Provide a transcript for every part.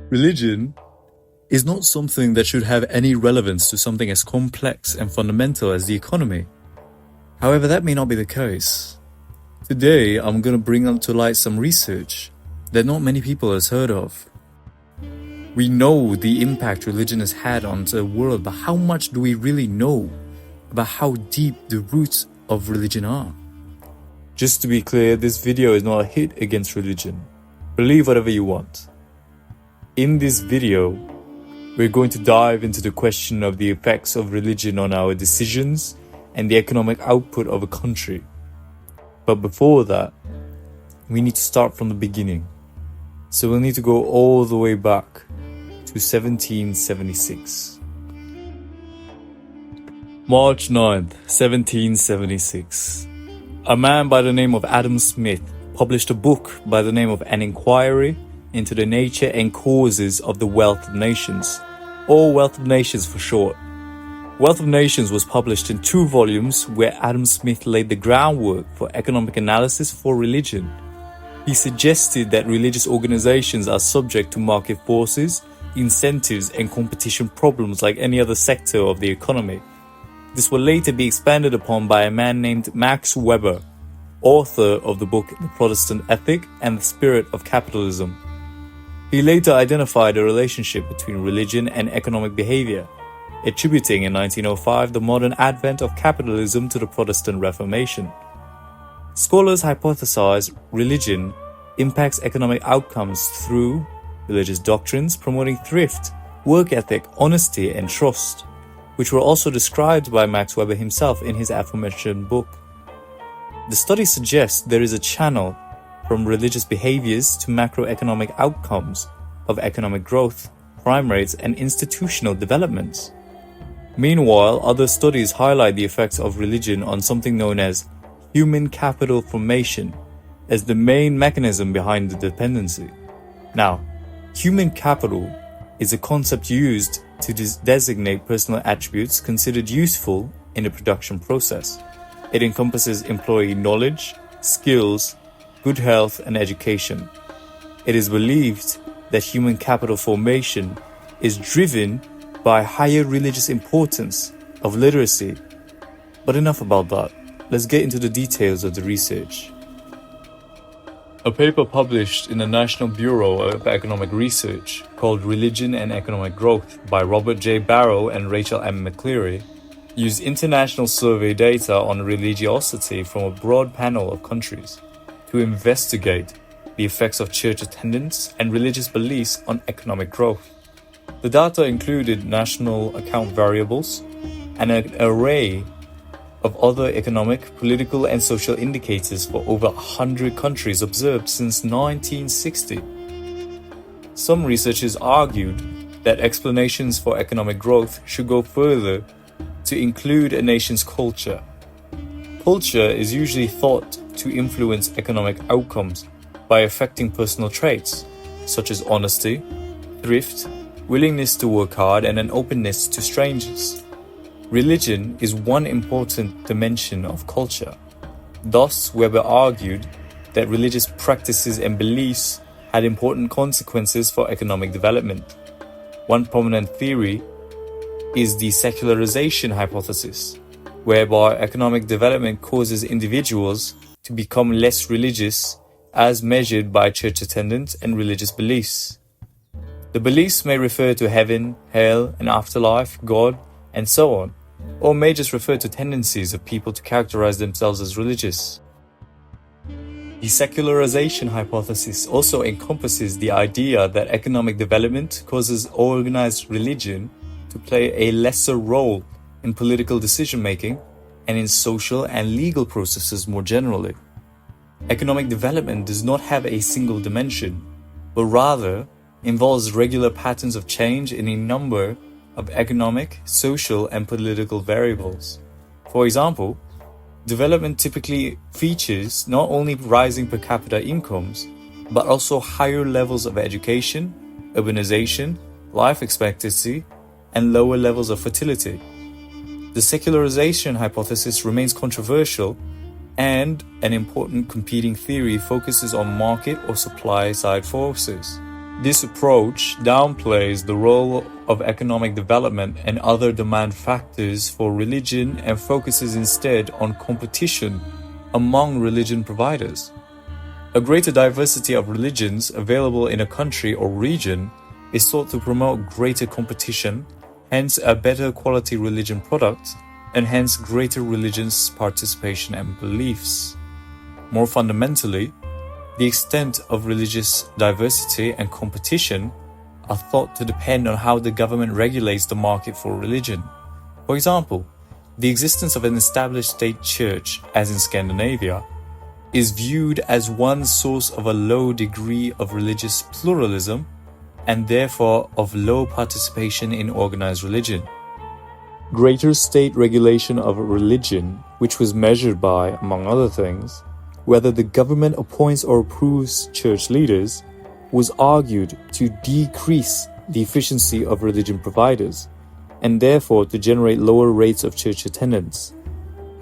Religion is not something that should have any relevance to something as complex and fundamental as the economy. However, that may not be the case. Today, I'm going to bring to light some research that not many people has heard of. We know the impact religion has had on the world, but how much do we really know about how deep the roots of religion are? Just to be clear, this video is not a hit against religion. Believe whatever you want. In this video, we're going to dive into the question of the effects of religion on our decisions and the economic output of a country. But before that, we need to start from the beginning. So we'll need to go all the way back to 1776. March 9th, 1776. A man by the name of Adam Smith published a book by the name of An Inquiry into the Nature and Causes of the Wealth of Nations, or Wealth of Nations for short. Wealth of Nations was published in 2 volumes where Adam Smith laid the groundwork for economic analysis for religion. He suggested that religious organizations are subject to market forces, incentives, and competition problems like any other sector of the economy. This will later be expanded upon by a man named Max Weber, author of the book The Protestant Ethic and the Spirit of Capitalism. He later identified a relationship between religion and economic behavior, attributing in 1905 the modern advent of capitalism to the Protestant Reformation. Scholars hypothesize religion impacts economic outcomes through religious doctrines promoting thrift, work ethic, honesty, and trust, which were also described by Max Weber himself in his aforementioned book. The study suggests there is a channel from religious behaviors to macroeconomic outcomes of economic growth, crime rates, and institutional developments. Meanwhile, other studies highlight the effects of religion on something known as human capital formation as the main mechanism behind the dependency. Now, human capital is a concept used to designate personal attributes considered useful in the production process. It encompasses employee knowledge, skills, good health, and education. It is believed that human capital formation is driven by higher religious importance of literacy. But enough about that. Let's get into the details of the research. A paper published in the National Bureau of Economic Research called Religion and Economic Growth by Robert J. Barrow and Rachel M. McCleary used international survey data on religiosity from a broad panel of countries to investigate the effects of church attendance and religious beliefs on economic growth. The data included national account variables and an array of other economic, political, and social indicators for over 100 countries observed since 1960. Some researchers argued that explanations for economic growth should go further to include a nation's culture. Culture is usually thought to influence economic outcomes by affecting personal traits, such as honesty, thrift, willingness to work hard, and an openness to strangers. Religion is one important dimension of culture. Thus, Weber argued that religious practices and beliefs had important consequences for economic development. One prominent theory is the secularization hypothesis, whereby economic development causes individuals to become less religious as measured by church attendance and religious beliefs. The beliefs may refer to heaven, hell, an afterlife, God, and so on, or may just refer to tendencies of people to characterize themselves as religious. The secularization hypothesis also encompasses the idea that economic development causes organized religion to play a lesser role in political decision-making and in social and legal processes more generally. Economic development does not have a single dimension, but rather involves regular patterns of change in a number of economic, social, and political variables. For example, development typically features not only rising per capita incomes, but also higher levels of education, urbanization, life expectancy, and lower levels of fertility. The secularization hypothesis remains controversial, and an important competing theory focuses on market or supply side forces. This approach downplays the role of economic development and other demand factors for religion and focuses instead on competition among religion providers. A greater diversity of religions available in a country or region is sought to promote greater competition, hence a better quality religion product, and hence greater religious participation and beliefs. More fundamentally, the extent of religious diversity and competition are thought to depend on how the government regulates the market for religion. For example, the existence of an established state church, as in Scandinavia, is viewed as one source of a low degree of religious pluralism and therefore of low participation in organized religion. Greater state regulation of religion, which was measured by, among other things, whether the government appoints or approves church leaders, was argued to decrease the efficiency of religion providers and therefore to generate lower rates of church attendance.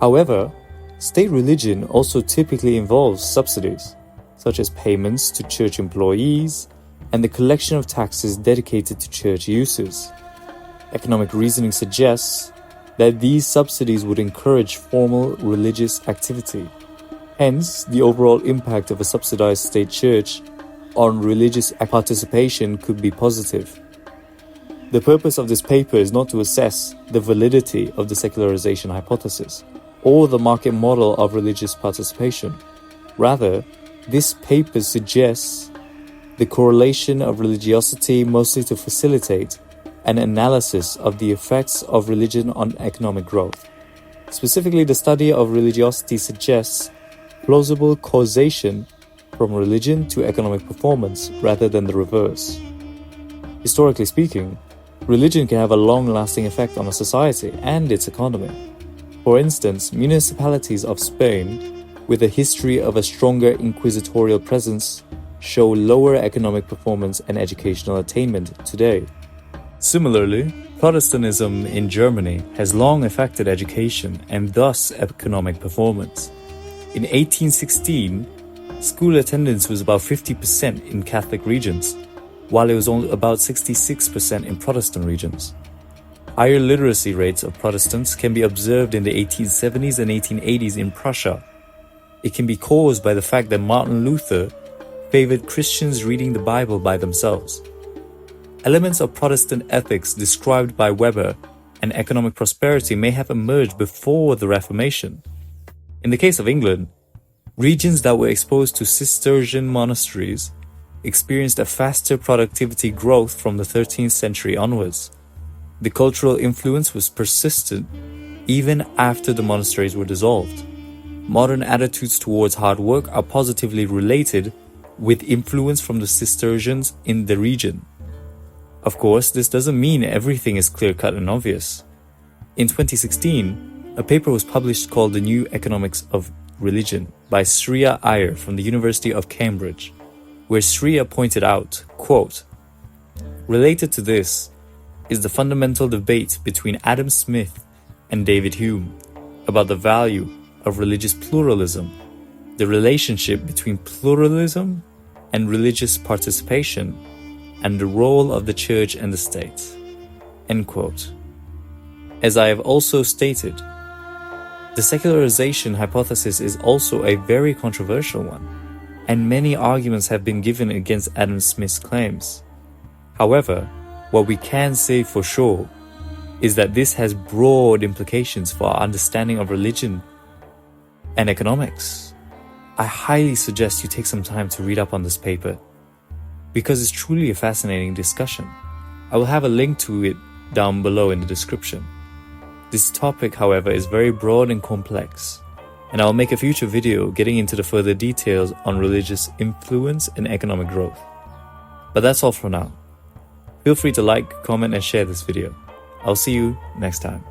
However, state religion also typically involves subsidies, such as payments to church employees and the collection of taxes dedicated to church uses. Economic reasoning suggests that these subsidies would encourage formal religious activity. Hence, the overall impact of a subsidized state church on religious participation could be positive. The purpose of this paper is not to assess the validity of the secularization hypothesis or the market model of religious participation. Rather, this paper suggests the correlation of religiosity mostly to facilitate an analysis of the effects of religion on economic growth. Specifically, the study of religiosity suggests plausible causation from religion to economic performance rather than the reverse. Historically speaking, religion can have a long-lasting effect on a society and its economy. For instance, municipalities of Spain, with a history of a stronger inquisitorial presence, show lower economic performance and educational attainment today. Similarly, Protestantism in Germany has long affected education and thus economic performance. In 1816, school attendance was about 50% in Catholic regions, while it was only about 66% in Protestant regions. Higher literacy rates of Protestants can be observed in the 1870s and 1880s in Prussia. It can be caused by the fact that Martin Luther favored Christians reading the Bible by themselves. Elements of Protestant ethics described by Weber and economic prosperity may have emerged before the Reformation. In the case of England, regions that were exposed to Cistercian monasteries experienced a faster productivity growth from the 13th century onwards. The cultural influence was persistent even after the monasteries were dissolved. Modern attitudes towards hard work are positively related with influence from the Cistercians in the region. Of course, this doesn't mean everything is clear-cut and obvious. In 2016, a paper was published called The New Economics of Religion by Sriya Iyer from the University of Cambridge, where Sriya pointed out, quote, "Related to this is the fundamental debate between Adam Smith and David Hume about the value of religious pluralism, the relationship between pluralism and religious participation, and the role of the church and the state." End quote. As I have also stated, the secularization hypothesis is also a very controversial one, and many arguments have been given against Adam Smith's claims. However, what we can say for sure is that this has broad implications for our understanding of religion and economics. I highly suggest you take some time to read up on this paper, because it's truly a fascinating discussion. I will have a link to it down below in the description. This topic, however, is very broad and complex, and I'll make a future video getting into the further details on religious influence and economic growth. But that's all for now. Feel free to like, comment, and share this video. I'll see you next time.